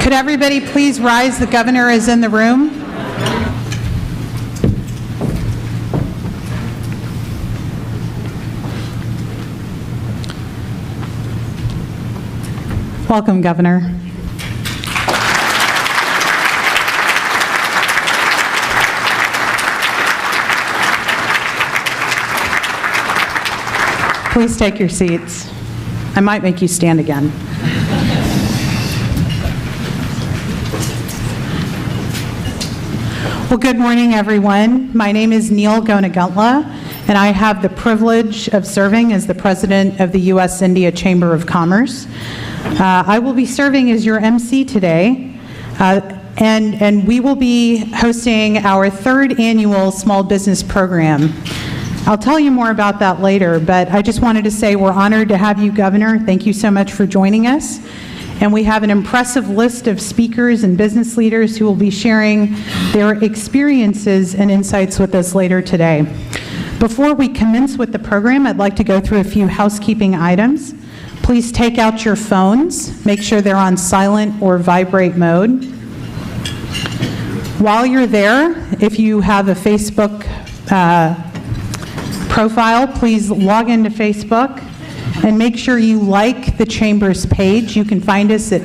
Could everybody please rise? The governor is in the room. Welcome, Governor. Please take your seats. I might make you stand again. Well, good morning, everyone. My name is Neil Gonaguntla, and I have the privilege of serving as the president of the U.S.-India Chamber of Commerce. I will be serving as your MC today, and we will be hosting our third annual small business program. I'll tell you more about that later, but I just wanted to say we're honored to have you, Governor. Thank you so much for joining us. And we have an impressive list of speakers and business leaders who will be sharing their experiences and insights with us later today. Before we commence with the program, I'd like to go through a few housekeeping items. Please take out your phones. Make sure they're on silent or vibrate mode. While you're there, if you have a Facebook profile, please log into Facebook and make sure you like the Chamber's page. You can find us at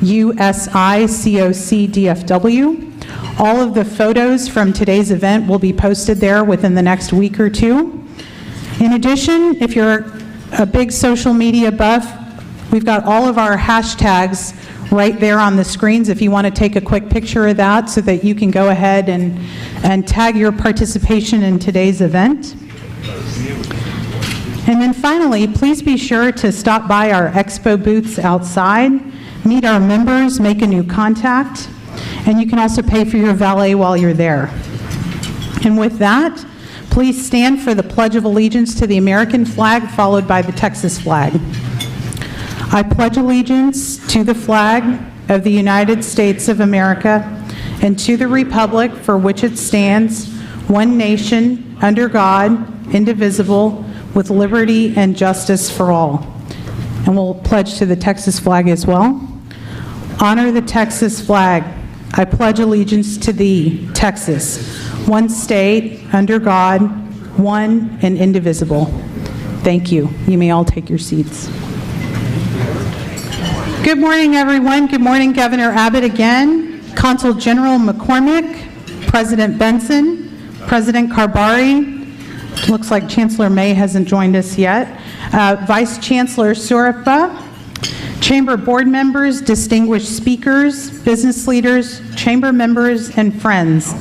USICOC-DFW. All of the photos from today's event will be posted there within the next week or two. In addition, if you're a big social media buff, we've got all of our hashtags right there on the screens if you want to take a quick picture of that so that you can go ahead and tag your participation in today's event. And then finally, please be sure to stop by our expo booths outside, meet our members, make a new contact, and you can also pay for your valet while you're there. And with that, please stand for the Pledge of Allegiance to the American flag, followed by the Texas flag. I pledge allegiance to the flag of the United States of America and to the republic for which it stands, one nation, under God, indivisible, with liberty and justice for all. And we'll pledge to the Texas flag as well. Honor the Texas flag. I pledge allegiance to thee, Texas, one state, under God, one and indivisible. Thank you. You may all take your seats. Good morning, everyone. Good morning, Governor Abbott again, Consul General McCormick, President Benson, President Karbari. Looks like Chancellor May hasn't joined us yet. Vice Chancellor Surappa, Chamber board members, distinguished speakers, business leaders, Chamber members, and friends.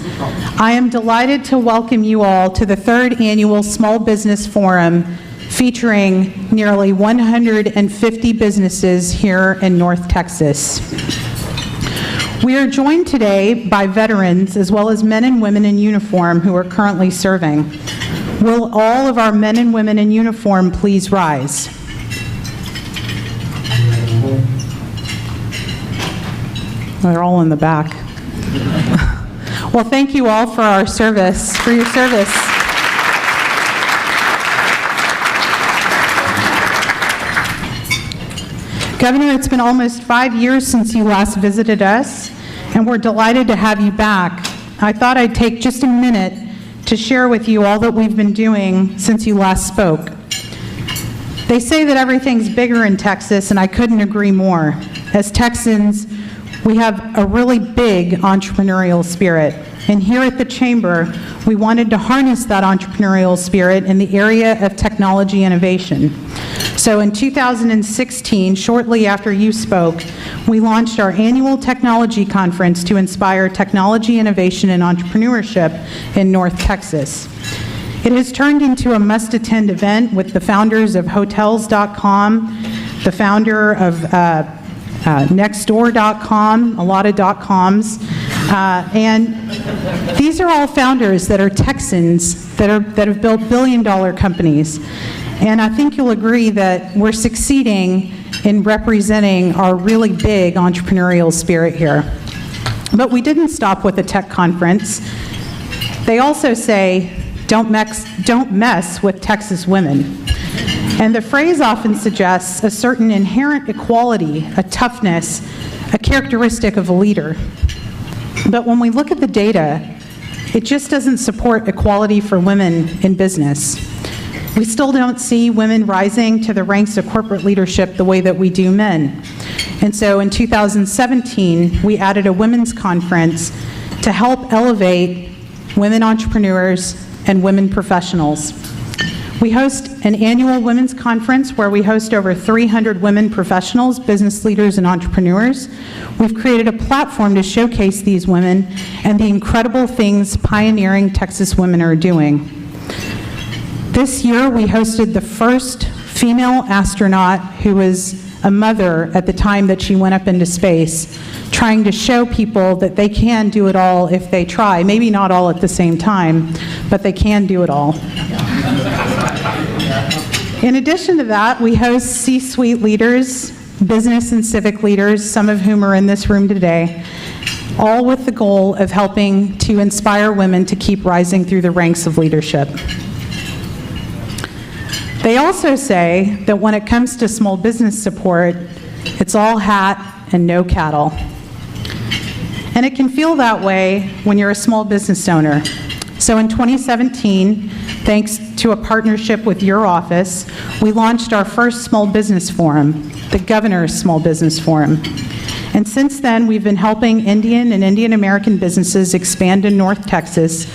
I am delighted to welcome you all to the third annual Small Business Forum featuring nearly 150 businesses here in North Texas. We are joined today by veterans as well as men and women in uniform who are currently serving. Will all of our men and women in uniform please rise? They're all in the back. Well, thank you all for your service. Governor, it's been almost 5 years since you last visited us, and we're delighted to have you back. I thought I'd take just a minute to share with you all that we've been doing since you last spoke. They say that everything's bigger in Texas, and I couldn't agree more. As Texans, we have a really big entrepreneurial spirit, and here at the Chamber, we wanted to harness that entrepreneurial spirit in the area of technology innovation. So in 2016, shortly after you spoke, we launched our annual technology conference to inspire technology innovation and entrepreneurship in North Texas. It has turned into a must-attend event with the founders of Hotels.com, the founder of Nextdoor.com, a lot of .coms, And these are all founders that are Texans that have built billion-dollar companies. And I think you'll agree that we're succeeding in representing our really big entrepreneurial spirit here. But we didn't stop with the tech conference. They also say, don't mess with Texas women. And the phrase often suggests a certain inherent equality, a toughness, a characteristic of a leader. But when we look at the data, it just doesn't support equality for women in business. We still don't see women rising to the ranks of corporate leadership the way that we do men. And so in 2017, we added a women's conference to help elevate women entrepreneurs and women professionals. We host an annual women's conference where we host over 300 women professionals, business leaders, and entrepreneurs. We've created a platform to showcase these women and the incredible things pioneering Texas women are doing. This year, we hosted the first female astronaut who was a mother at the time that she went up into space, trying to show people that they can do it all if they try. Maybe not all at the same time, but they can do it all. In addition to that, we host C-suite leaders, business and civic leaders, some of whom are in this room today, all with the goal of helping to inspire women to keep rising through the ranks of leadership. They also say that when it comes to small business support, it's all hat and no cattle. And it can feel that way when you're a small business owner. So in 2017, thanks to a partnership with your office, we launched our first small business forum, the Governor's Small Business Forum. And since then, we've been helping Indian and Indian American businesses expand in North Texas.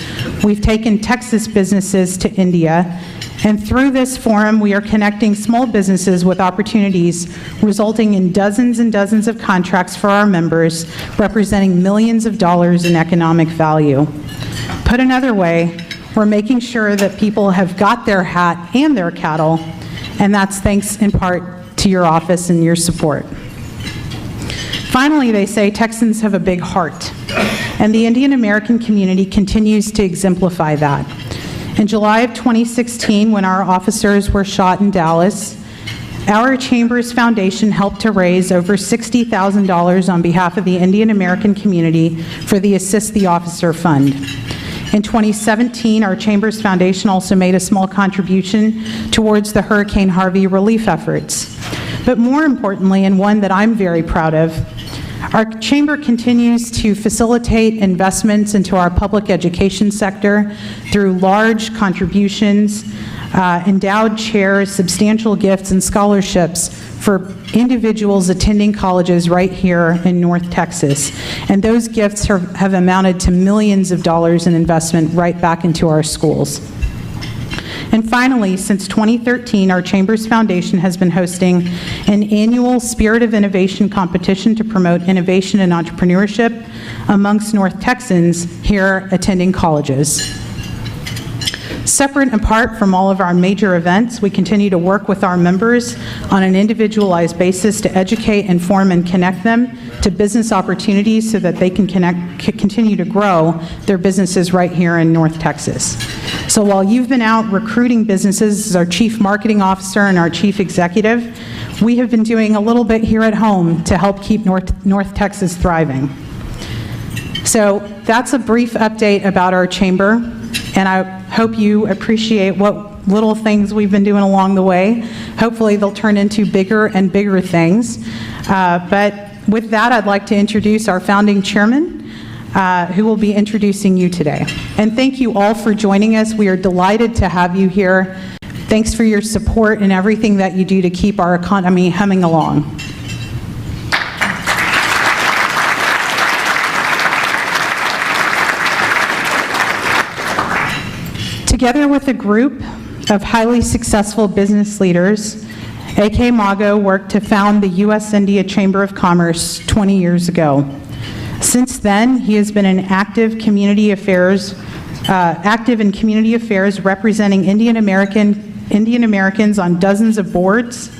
We've taken Texas businesses to India. And through this forum, we are connecting small businesses with opportunities, resulting in dozens and dozens of contracts for our members, representing millions of dollars in economic value. Put another way, we're making sure that people have got their hat and their cattle, and that's thanks in part to your office and your support. Finally, they say Texans have a big heart, and the Indian American community continues to exemplify that. In July of 2016, when our officers were shot in Dallas, our Chamber's Foundation helped to raise over $60,000 on behalf of the Indian American community for the Assist the Officer Fund. In 2017, our Chamber's Foundation also made a small contribution towards the Hurricane Harvey relief efforts. But more importantly, and one that I'm very proud of, our Chamber continues to facilitate investments into our public education sector through large contributions, endowed chairs, substantial gifts, and scholarships for individuals attending colleges right here in North Texas. And those gifts have amounted to millions of dollars in investment right back into our schools. And finally, since 2013, our Chamber's Foundation has been hosting an annual Spirit of Innovation competition to promote innovation and entrepreneurship amongst North Texans here attending colleges. Separate and apart from all of our major events, we continue to work with our members on an individualized basis to educate, inform, and connect them to business opportunities so that they can continue to grow their businesses right here in North Texas. So while you've been out recruiting businesses as our Chief Marketing Officer and our Chief Executive, we have been doing a little bit here at home to help keep North Texas thriving. So that's a brief update about our Chamber, and I hope you appreciate what little things we've been doing along the way. Hopefully they'll turn into bigger and bigger things. But with that, I'd like to introduce our founding chairman, who will be introducing you today. And thank you all for joining us. We are delighted to have you here. Thanks for your support and everything that you do to keep our economy humming along. Together with a group of highly successful business leaders, A.K. Mago worked to found the U.S.-India Chamber of Commerce 20 years ago. Since then, he has been active in community affairs representing Indian Americans on dozens of boards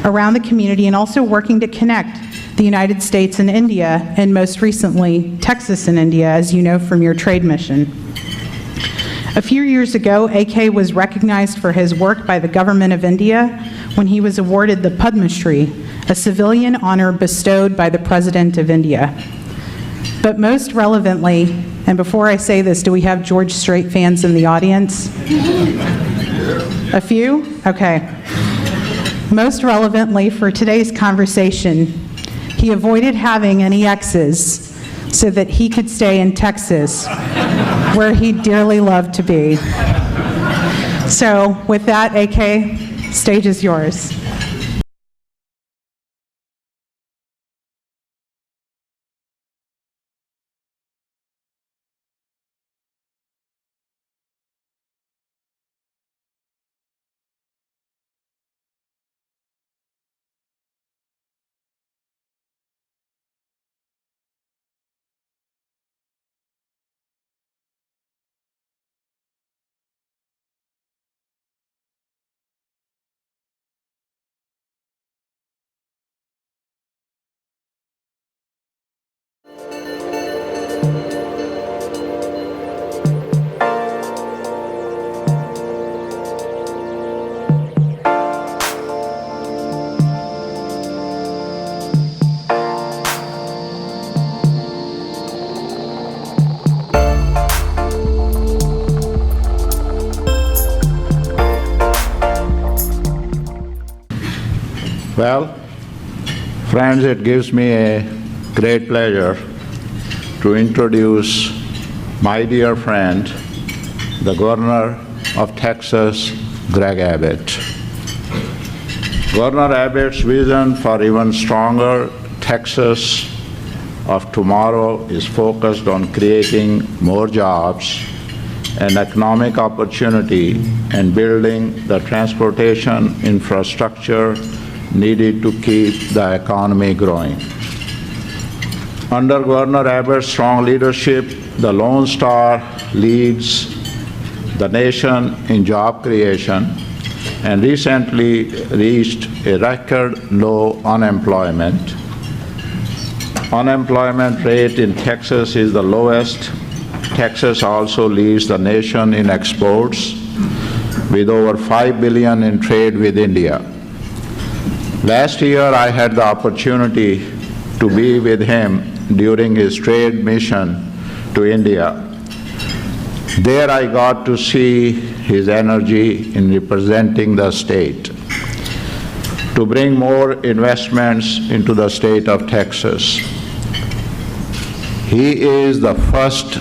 around the community, and also working to connect the United States and India, and most recently, Texas and India, as you know from your trade mission. A few years ago, AK was recognized for his work by the government of India when he was awarded the Padma Shri, a civilian honor bestowed by the President of India. But most relevantly, and before I say this, do we have George Strait fans in the audience? A few? Okay. Most relevantly for today's conversation, he avoided having any exes so that he could stay in Texas, where he dearly loved to be. So with that, AK, stage is yours. Well, friends, it gives me a great pleasure to introduce my dear friend, the Governor of Texas, Greg Abbott. Governor Abbott's vision for even stronger Texas of tomorrow is focused on creating more jobs and economic opportunity and building the transportation infrastructure needed to keep the economy growing. Under Governor Abbott's strong leadership, the Lone Star leads the nation in job creation and recently reached a record low unemployment. Unemployment rate in Texas is the lowest. Texas also leads the nation in exports with over $5 billion in trade with India. Last year, I had the opportunity to be with him during his trade mission to India. There I got to see his energy in representing the state to bring more investments into the state of Texas. He is the first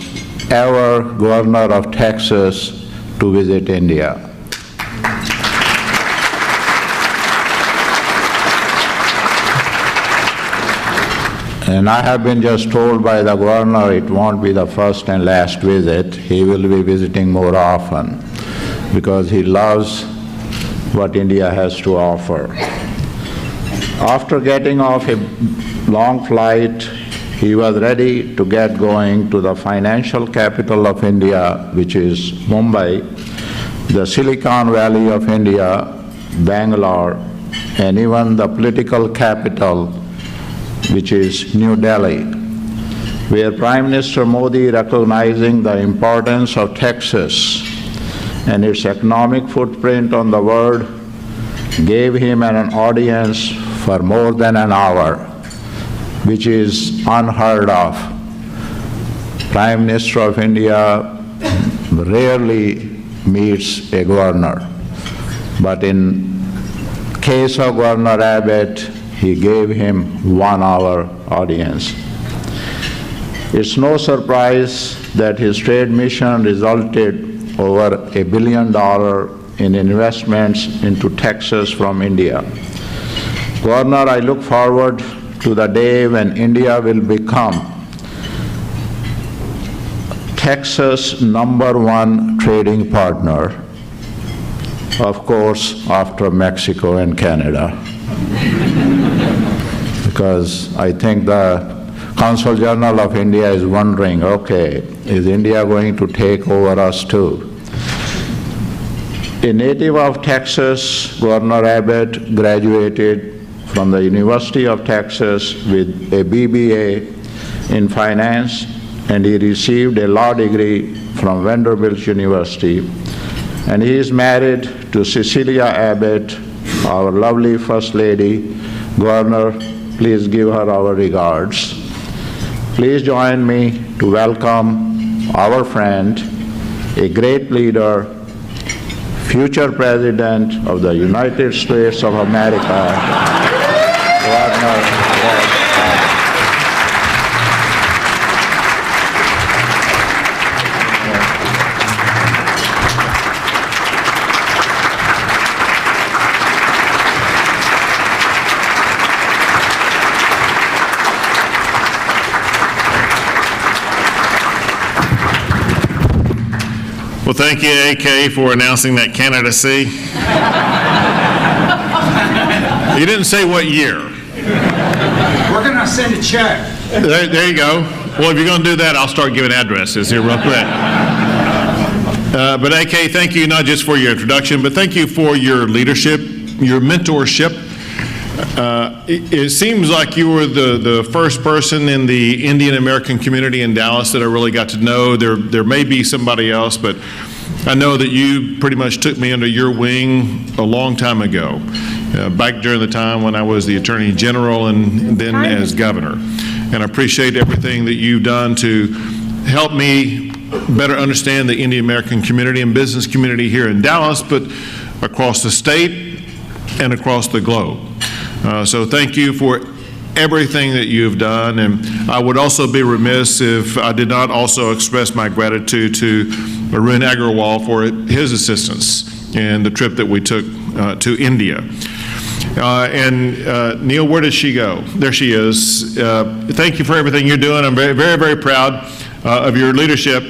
ever governor of Texas to visit India. And I have been just told by the governor it won't be the first and last visit. He will be visiting more often because he loves what India has to offer. After getting off a long flight, he was ready to get going to the financial capital of India, which is Mumbai, the Silicon Valley of India, Bangalore, and even the political capital, which is New Delhi, where Prime Minister Modi, recognizing the importance of Texas and its economic footprint on the world, gave him an audience for more than an hour, which is unheard of. Prime Minister of India rarely meets a governor, but in case of Governor Abbott, he gave him 1 hour audience. It's no surprise that his trade mission resulted over $1 billion in investments into Texas from India. Governor, I look forward to the day when India will become Texas' #1 trading partner, of course, after Mexico and Canada. Because I think the Consul General of India is wondering, okay, is India going to take over us too? A native of Texas, Governor Abbott graduated from the University of Texas with a BBA in finance, and he received a law degree from Vanderbilt University. And he is married to Cecilia Abbott, our lovely First Lady. Governor, please give her our regards. Please join me to welcome our friend, a great leader, future President of the United States of America, Governor. Well, thank you, AK, for announcing that candidacy. You didn't say what year. We're going to send a check. There you go. Well, if you're going to do that, I'll start giving addresses here real quick. But AK, thank you not just for your introduction, but thank you for your leadership, your mentorship. It seems like you were the first person in the Indian American community in Dallas that I really got to know. There may be somebody else, but I know that you pretty much took me under your wing a long time ago, back during the time when I was the Attorney General and then as Governor. And I appreciate everything that you've done to help me better understand the Indian American community and business community here in Dallas, but across the state and across the globe. So thank you for everything that you've done, and I would also be remiss if I did not also express my gratitude to Arun Agrawal for his assistance in the trip that we took to India. Neil, where did she go? There she is. Thank you for everything you're doing. I'm very, very, very proud of your leadership.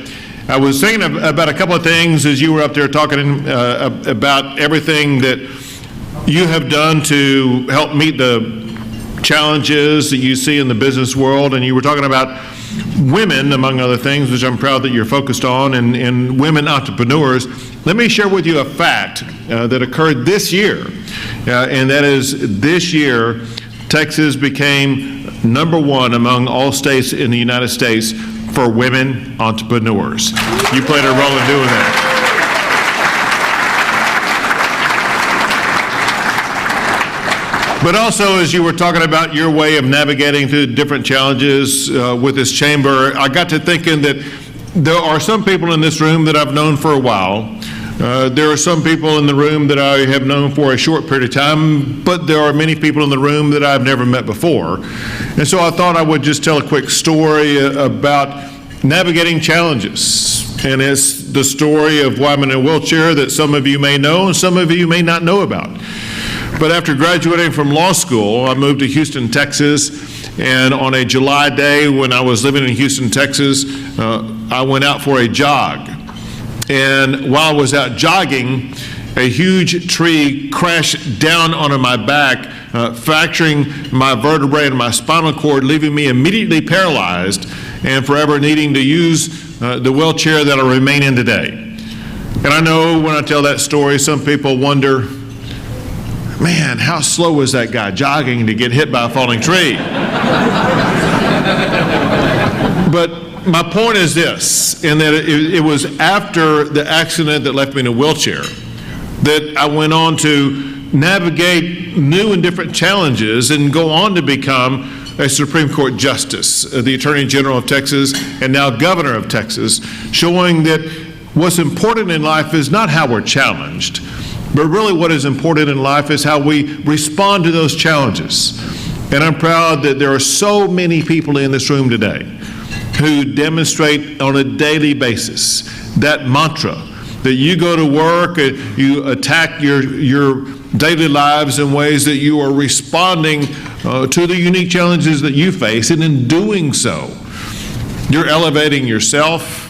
I was thinking about a couple of things as you were up there talking about everything that you have done to help meet the challenges that you see in the business world, and you were talking about women, among other things, which I'm proud that you're focused on, and women entrepreneurs. Let me share with you a fact that occurred this year, and that is this year, Texas became #1 among all states in the United States for women entrepreneurs. You played a role in doing that. But also, as you were talking about your way of navigating through different challenges with this chamber, I got to thinking that there are some people in this room that I've known for a while. There are some people in the room that I have known for a short period of time, but there are many people in the room that I've never met before. And so I thought I would just tell a quick story about navigating challenges. And it's the story of why I'm in a wheelchair that some of you may know and some of you may not know about. But after graduating from law school, I moved to Houston, Texas, and on a July day when I was living in Houston, Texas, I went out for a jog. And while I was out jogging, a huge tree crashed down onto my back, fracturing my vertebrae and my spinal cord, leaving me immediately paralyzed and forever needing to use the wheelchair that I remain in today. And I know when I tell that story, some people wonder, man, how slow was that guy jogging to get hit by a falling tree? But my point is this, in that it was after the accident that left me in a wheelchair that I went on to navigate new and different challenges and go on to become a Supreme Court Justice, the Attorney General of Texas, and now Governor of Texas, showing that what's important in life is not how we're challenged, but really what is important in life is how we respond to those challenges. And I'm proud that there are so many people in this room today who demonstrate on a daily basis that mantra, that you go to work, you attack your daily lives in ways that you are responding to the unique challenges that you face, and in doing so, you're elevating yourself,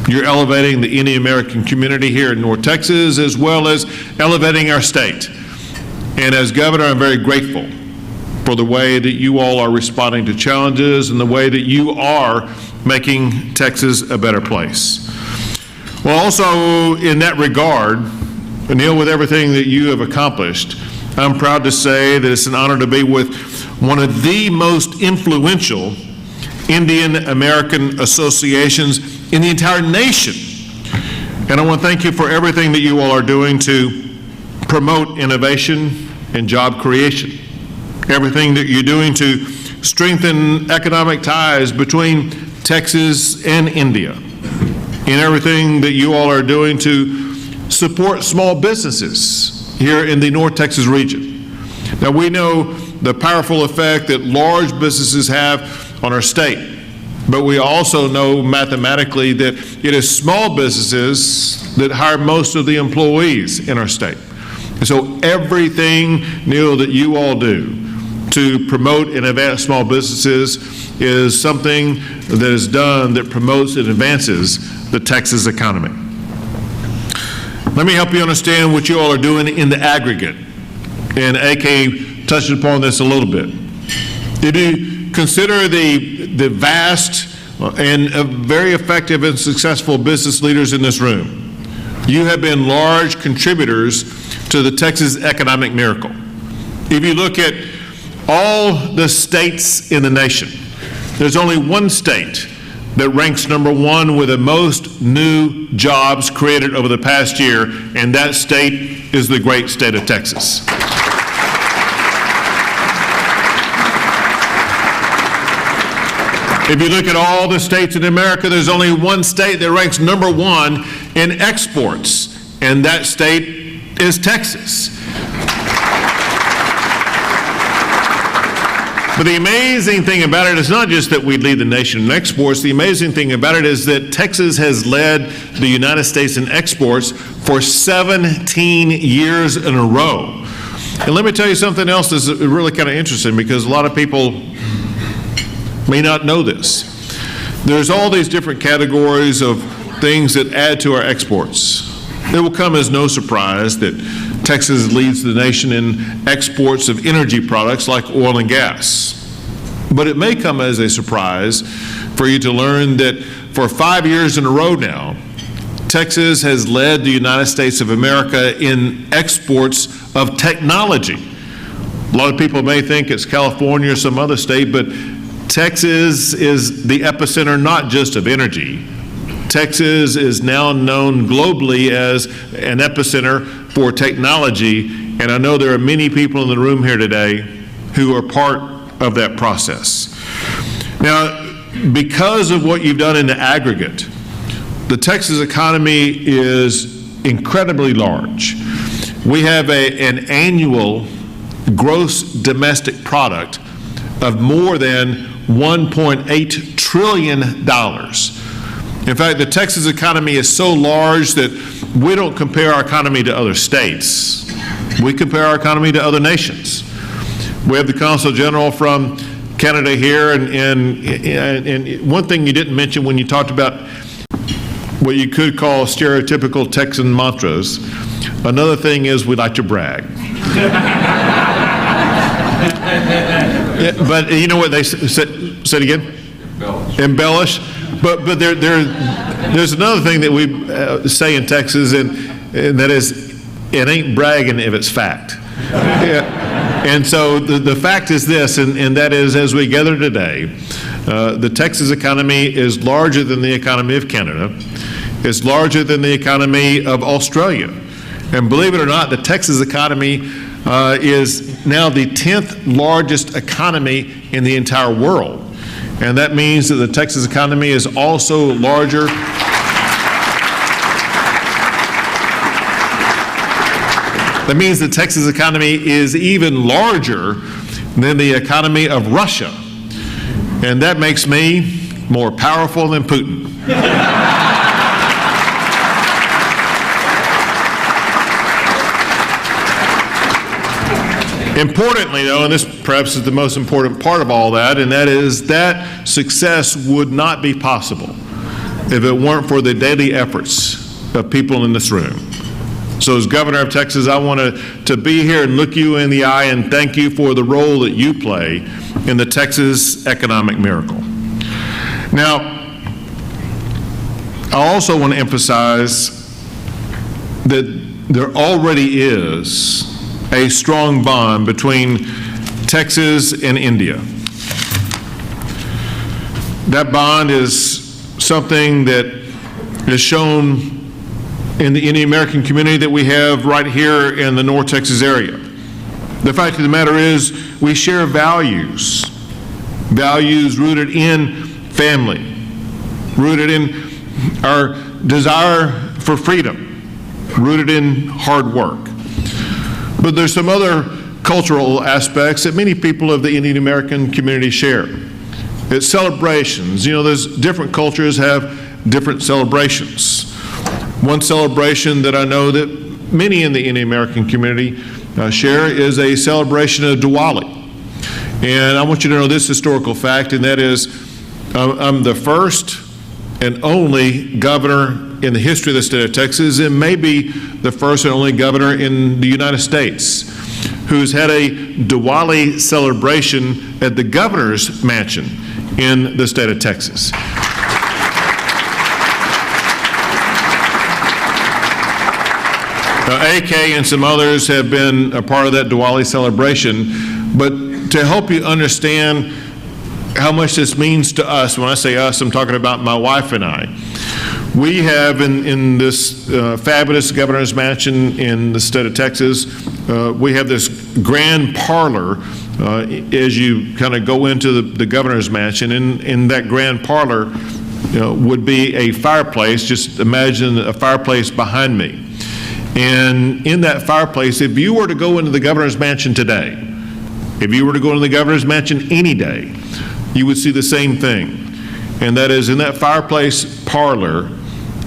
you're elevating the Indian American community here in North Texas, as well as elevating our state. And as governor, I'm very grateful for the way that you all are responding to challenges and the way that you are making Texas a better place. Well, also in that regard, Neil, with everything that you have accomplished, I'm proud to say that it's an honor to be with one of the most influential Indian American associations in the entire nation. And I want to thank you for everything that you all are doing to promote innovation and job creation. Everything that you're doing to strengthen economic ties between Texas and India. And everything that you all are doing to support small businesses here in the North Texas region. Now, we know the powerful effect that large businesses have on our state, but we also know mathematically that it is small businesses that hire most of the employees in our state. And so everything, Neil, that you all do to promote and advance small businesses is something that is done that promotes and advances the Texas economy. Let me help you understand what you all are doing in the aggregate. And AK touched upon this a little bit. If you consider the vast and very effective and successful business leaders in this room, you have been large contributors to the Texas economic miracle. If you look at all the states in the nation, there's only one state that ranks number one with the most new jobs created over the past year, and that state is the great state of Texas. If you look at all the states in America, there's only one state that ranks number one in exports, and that state is Texas. But the amazing thing about it is not just that we lead the nation in exports. The amazing thing about it is that Texas has led the United States in exports for 17 years in a row. And let me tell you something else that's really kind of interesting, because a lot of people may not know this. There's all these different categories of things that add to our exports. It will come as no surprise that Texas leads the nation in exports of energy products like oil and gas. But it may come as a surprise for you to learn that for 5 years in a row now, Texas has led the United States of America in exports of technology. A lot of people may think it's California or some other state, but Texas is the epicenter not just of energy. Texas is now known globally as an epicenter for technology, and I know there are many people in the room here today who are part of that process. Now, because of what you've done in the aggregate, the Texas economy is incredibly large. We have an annual gross domestic product of more than $1.8 trillion. In fact, the Texas economy is so large that we don't compare our economy to other states. We compare our economy to other nations. We have the Consul General from Canada here, and one thing you didn't mention when you talked about what you could call stereotypical Texan mantras, another thing is we like to brag. Yeah, but you know what they said again? Embellish. But there's another thing that we say in Texas, and that is, it ain't bragging if it's fact. Yeah. And so the fact is this, and that is, as we gather today, the Texas economy is larger than the economy of Canada. It's larger than the economy of Australia. And believe it or not, the Texas economy is now the 10th largest economy in the entire world. And that means that the Texas economy is also larger. That means the Texas economy is even larger than the economy of Russia. And that makes me more powerful than Putin. Importantly, though, and this perhaps is the most important part of all that, and that is that success would not be possible if it weren't for the daily efforts of people in this room. So as Governor of Texas, I want to be here and look you in the eye and thank you for the role that you play in the Texas economic miracle. Now, I also want to emphasize that there already is a strong bond between Texas and India. That bond is something that is shown in the Indian American community that we have right here in the North Texas area. The fact of the matter is we share values rooted in family, rooted in our desire for freedom, rooted in hard work. But there's some other cultural aspects that many people of the Indian American community share. It's celebrations. You know, there's different cultures have different celebrations. One celebration that I know that many in the Indian American community share is a celebration of Diwali. And I want you to know this historical fact, and that is I'm the first and only governor in the history of the state of Texas, and maybe the first and only governor in the United States, who's had a Diwali celebration at the governor's mansion in the state of Texas. AK and some others have been a part of that Diwali celebration, but to help you understand how much this means to us, when I say us, I'm talking about my wife and I. We have in this fabulous governor's mansion in the state of Texas, we have this grand parlor as you kind of go into the governor's mansion. In that grand parlor would be a fireplace. Just imagine a fireplace behind me. And in that fireplace, if you were to go into the governor's mansion today, if you were to go into the governor's mansion any day, you would see the same thing. And that is, in that fireplace parlor,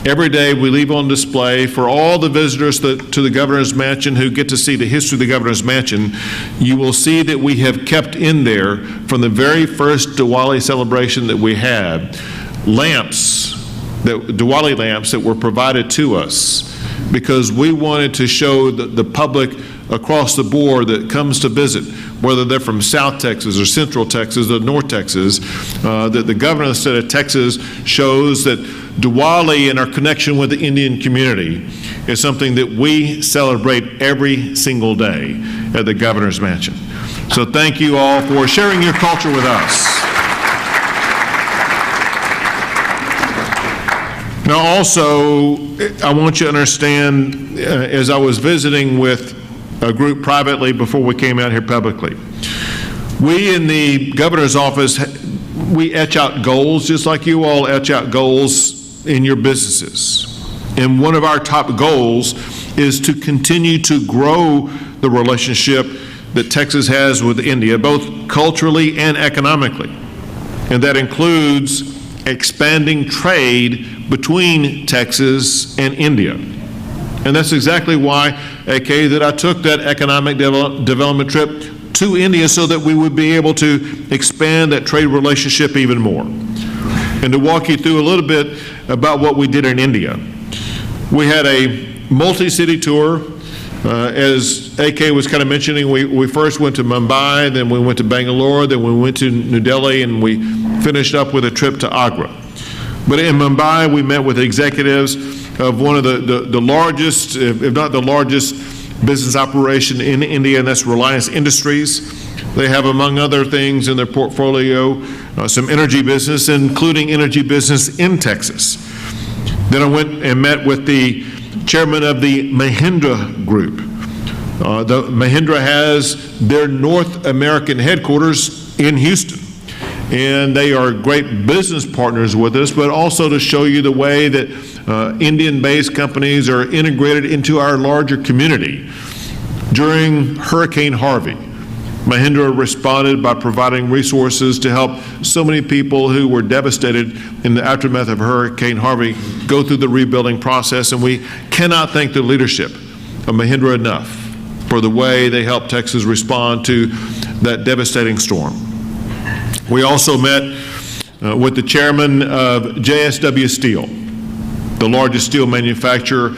every day we leave on display for all the visitors to the governor's mansion who get to see the history of the governor's mansion. You will see that we have kept in there, from the very first Diwali celebration that we had, lamps, Diwali lamps that were provided to us, because we wanted to show the public across the board that comes to visit, whether they're from South Texas or Central Texas or North Texas, that the governor of the state of Texas shows that Diwali and our connection with the Indian community is something that we celebrate every single day at the governor's mansion. So thank you all for sharing your culture with us. Now also, I want you to understand, as I was visiting with a group privately before we came out here publicly, we in the governor's office, we etch out goals just like you all etch out goals in your businesses. And one of our top goals is to continue to grow the relationship that Texas has with India, both culturally and economically. And that includes expanding trade between Texas and India. And that's exactly why, AK, that I took that economic development trip to India, so that we would be able to expand that trade relationship even more. And to walk you through a little bit about what we did in India. We had a multi-city tour. As AK was kind of mentioning, we first went to Mumbai, then we went to Bangalore, then we went to New Delhi, and we finished up with a trip to Agra. But in Mumbai, we met with executives of one of the largest, if not the largest, business operation in India, and that's Reliance Industries. They have, among other things in their portfolio, some energy business, including energy business in Texas. Then I went and met with the chairman of the Mahindra Group. Mahindra has their North American headquarters in Houston. And they are great business partners with us, but also to show you the way that Indian-based companies are integrated into our larger community. During Hurricane Harvey, Mahindra responded by providing resources to help so many people who were devastated in the aftermath of Hurricane Harvey go through the rebuilding process, and we cannot thank the leadership of Mahindra enough for the way they helped Texas respond to that devastating storm. We also met with the chairman of JSW Steel, the largest steel manufacturer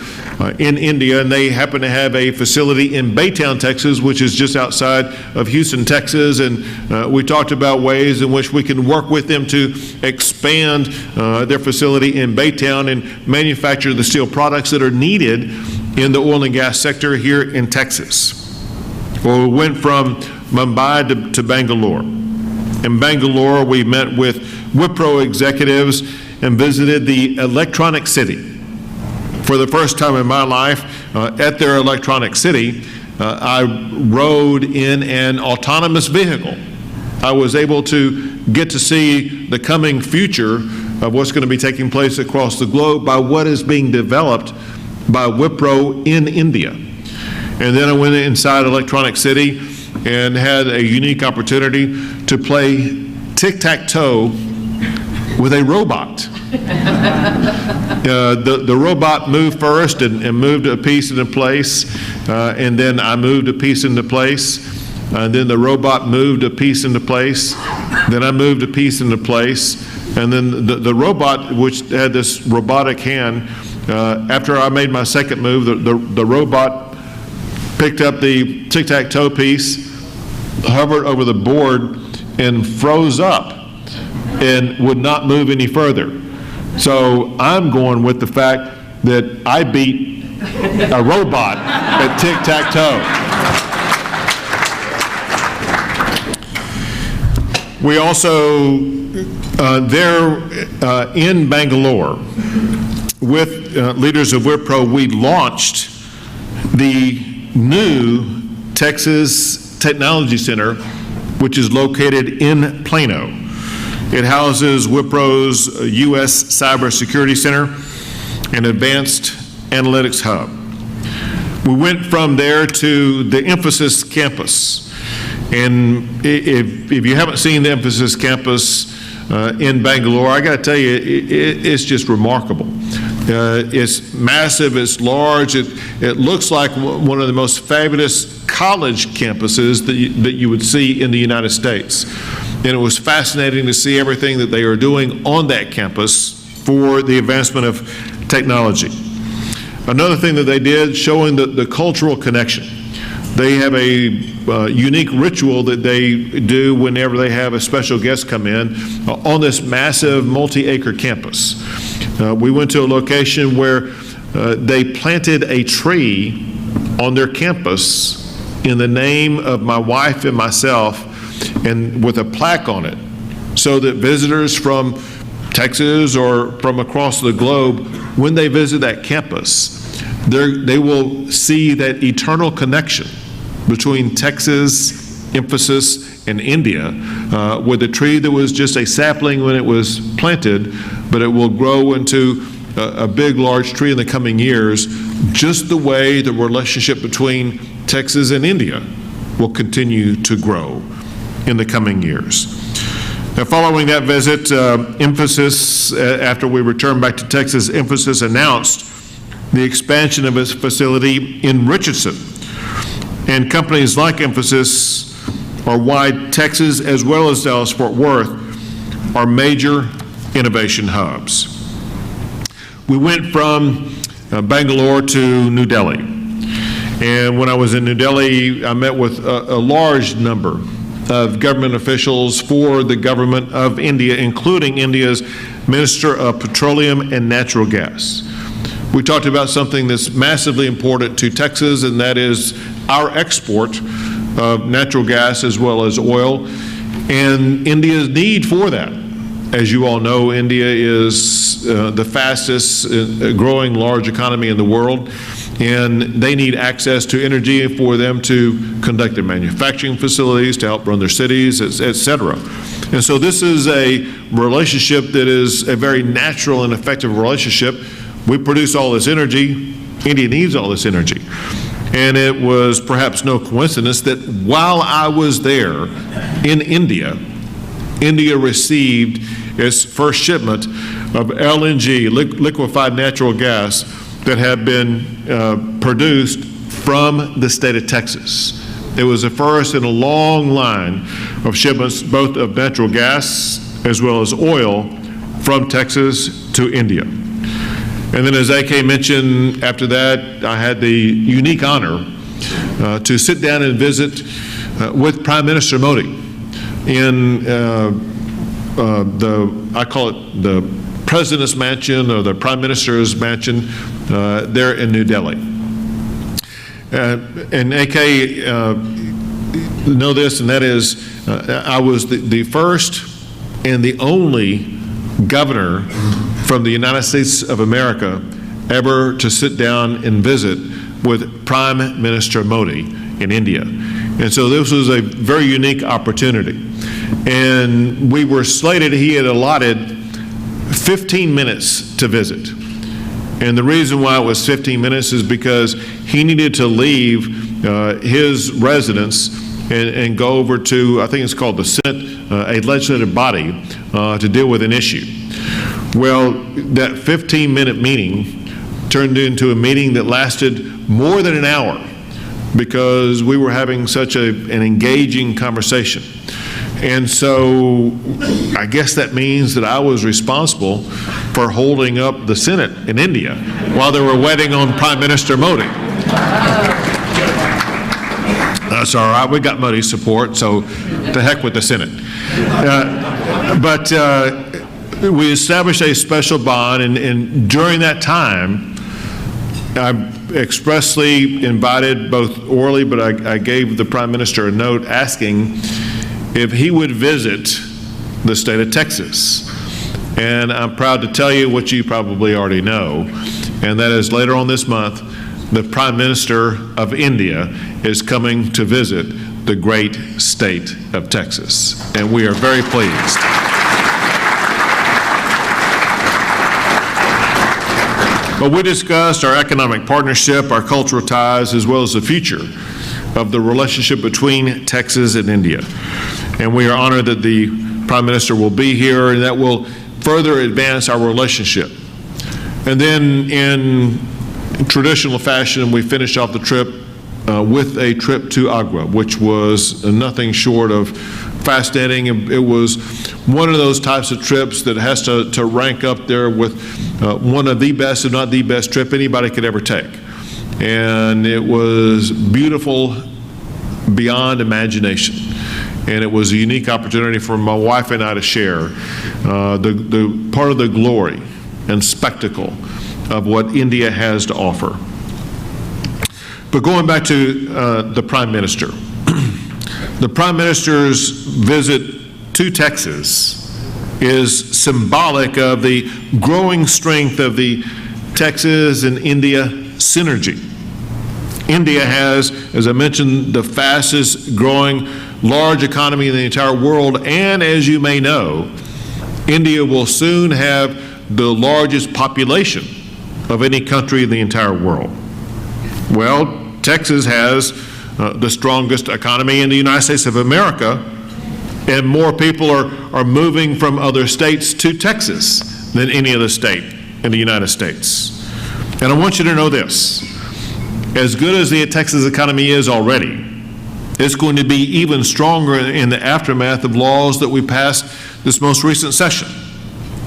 in India, and they happen to have a facility in Baytown, Texas, which is just outside of Houston, Texas, and we talked about ways in which we can work with them to expand their facility in Baytown and manufacture the steel products that are needed in the oil and gas sector here in Texas. Well, we went from Mumbai to Bangalore. In Bangalore, we met with Wipro executives and visited the Electronic City. For the first time in my life, at their Electronic City, I rode in an autonomous vehicle. I was able to get to see the coming future of what's going to be taking place across the globe by what is being developed by Wipro in India. And then I went inside Electronic City and had a unique opportunity to play tic-tac-toe with a robot. The robot moved first and moved a piece into place, and then I moved a piece into place, and then the robot moved a piece into place, then I moved a piece into place, and then the robot, which had this robotic hand, after I made my second move, the robot picked up the tic-tac-toe piece, hovered over the board, and froze up and would not move any further. So I'm going with the fact that I beat a robot at tic-tac-toe. We also, there in Bangalore, with leaders of Wipro, we launched the new Texas Technology Center, which is located in Plano. It houses Wipro's U.S. Cybersecurity Center and Advanced Analytics Hub. We went from there to the Infosys campus. And if you haven't seen the Infosys campus in Bangalore, I got to tell you, it's just remarkable. It's massive, it's large, it looks like one of the most fabulous college campuses that you would see in the United States. And it was fascinating to see everything that they are doing on that campus for the advancement of technology. Another thing that they did, showing the cultural connection. They have a unique ritual that they do whenever they have a special guest come in on this massive multi-acre campus. We went to a location where they planted a tree on their campus in the name of my wife and myself, and with a plaque on it, so that visitors from Texas or from across the globe, when they visit that campus, they will see that eternal connection between Texas, Infosys, and India, with a tree that was just a sapling when it was planted, but it will grow into a big, large tree in the coming years, just the way the relationship between Texas and India will continue to grow in the coming years. Now, following that visit, Infosys, after we returned back to Texas, Infosys announced the expansion of its facility in Richardson. And companies like Infosys are why Texas, as well as Dallas-Fort Worth, are major innovation hubs. We went from Bangalore to New Delhi. And when I was in New Delhi, I met with a large number of government officials for the government of India, including India's Minister of Petroleum and Natural Gas. We talked about something that's massively important to Texas, and that is our export of natural gas as well as oil, and India's need for that. As you all know, India is the fastest growing large economy in the world, and they need access to energy for them to conduct their manufacturing facilities, to help run their cities, et cetera. And so this is a relationship that is a very natural and effective relationship. We produce all this energy, India needs all this energy. And it was perhaps no coincidence that while I was there in India, India received its first shipment of LNG, liquefied natural gas, that had been produced from the state of Texas. It was the first in a long line of shipments, both of natural gas as well as oil, from Texas to India. And then, as AK mentioned, after that, I had the unique honor to sit down and visit with Prime Minister Modi in I call it the President's Mansion, or the Prime Minister's Mansion, there in New Delhi. And AK know this, and that is, I was the first and the only governor from the United States of America ever to sit down and visit with Prime Minister Modi in India. And so this was a very unique opportunity. And we were slated, he had allotted 15 minutes to visit. And the reason why it was 15 minutes is because he needed to leave his residence and go over to, I think it's called the Senate, a legislative body, to deal with an issue. Well, that 15-minute meeting turned into a meeting that lasted more than an hour because we were having such an engaging conversation. And so I guess that means that I was responsible for holding up the Senate in India while they were waiting on Prime Minister Modi. That's all right, we got Modi's support, so to heck with the Senate. But we established a special bond, and during that time, I expressly invited, both orally, but I gave the Prime Minister a note asking if he would visit the state of Texas. And I'm proud to tell you what you probably already know, and that is later on this month, the Prime Minister of India is coming to visit the great state of Texas, and we are very pleased. But we discussed our economic partnership, our cultural ties, as well as the future of the relationship between Texas and India. And we are honored that the Prime Minister will be here, and that will further advance our relationship. And then in traditional fashion, we finished off the trip with a trip to Agra, which was nothing short of fascinating. It was one of those types of trips that has to rank up there with one of the best, if not the best trip anybody could ever take. And it was beautiful beyond imagination. And it was a unique opportunity for my wife and I to share the part of the glory and spectacle of what India has to offer. But going back to the Prime Minister, the Prime Minister's visit to Texas is symbolic of the growing strength of the Texas and India synergy. India has, as I mentioned, the fastest growing large economy in the entire world, and as you may know, India will soon have the largest population of any country in the entire world. Well, Texas has the strongest economy in the United States of America, and more people are moving from other states to Texas than any other state in the United States. And I want you to know this: as good as the Texas economy is already, it's going to be even stronger in the aftermath of laws that we passed this most recent session.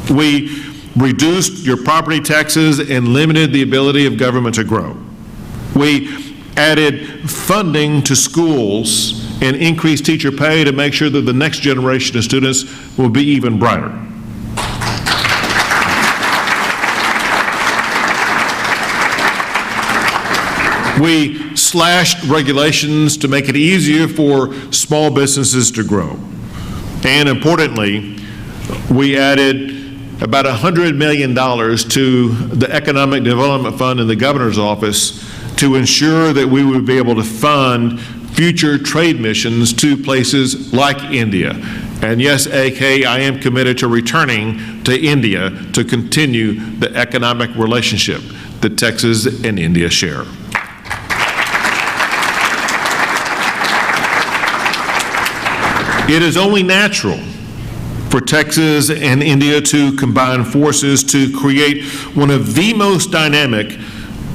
We reduced your property taxes and limited the ability of government to grow. We added funding to schools and increased teacher pay to make sure that the next generation of students will be even brighter. We slashed regulations to make it easier for small businesses to grow. And importantly, we added about $100 million to the Economic Development Fund in the governor's office to ensure that we would be able to fund future trade missions to places like India. And yes, AK, I am committed to returning to India to continue the economic relationship that Texas and India share. It is only natural for Texas and India to combine forces to create one of the most dynamic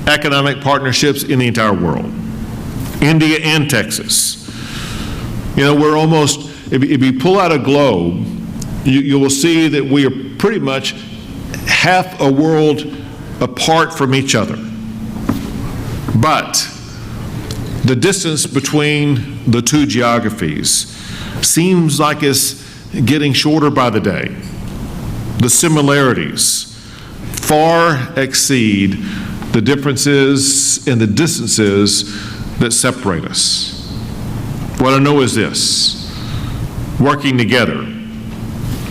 economic partnerships in the entire world. India and Texas. You know, we're almost, if you pull out a globe, you will see that we are pretty much half a world apart from each other. But the distance between the two geographies seems like it's getting shorter by the day. The similarities far exceed the differences and the distances that separate us. What I know is this: working together,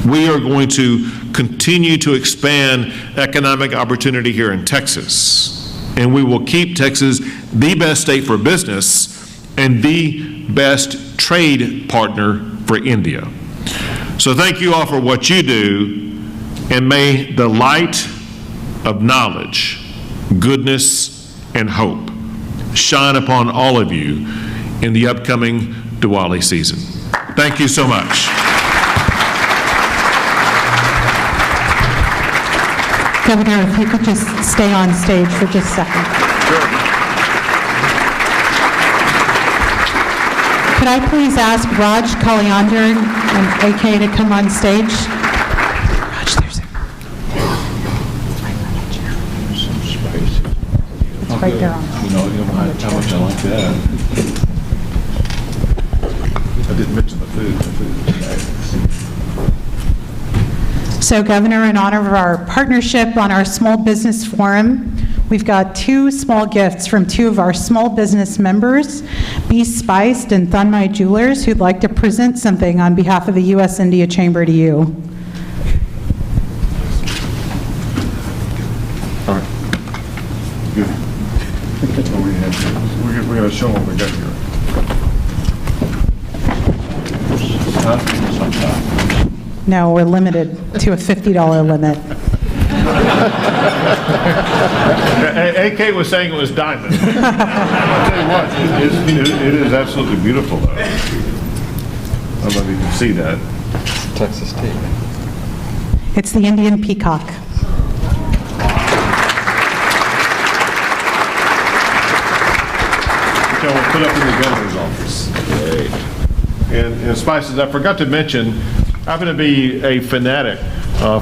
we are going to continue to expand economic opportunity here in Texas, and we will keep Texas the best state for business and the best trade partner for India. So thank you all for what you do, and may the light of knowledge, goodness, and hope shine upon all of you in the upcoming Diwali season. Thank you so much. Governor, if you could just stay on stage for just a second. Could I please ask Raj Kalyander and AK to come on stage? Raj, there's a... It's right there on You know how much I like that. I didn't mention the food. So, Governor, in honor of our partnership on our Small Business Forum, we've got 2 small gifts from 2 of our small business members, Be Spiced and Thunmai Jewelers, who'd like to present something on behalf of the U.S. India Chamber to you. All right. Good. We're going to show them what we got here. No, we're limited to a $50 limit. AK was saying it was diamond. I'll tell you what, it is absolutely beautiful, though. I don't know if you can see that. Texas tea. It's the Indian peacock. Which I will put up in the governor's office. Great. And spices, I forgot to mention, I happen to be a fanatic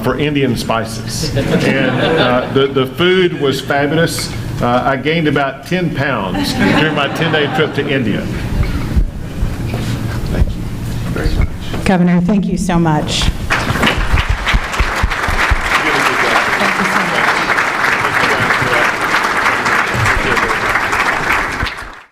for Indian spices. And the food was fabulous. I gained about 10 pounds during my 10-day trip to India. Thank you very much. Governor, thank you so much. Thank you so much.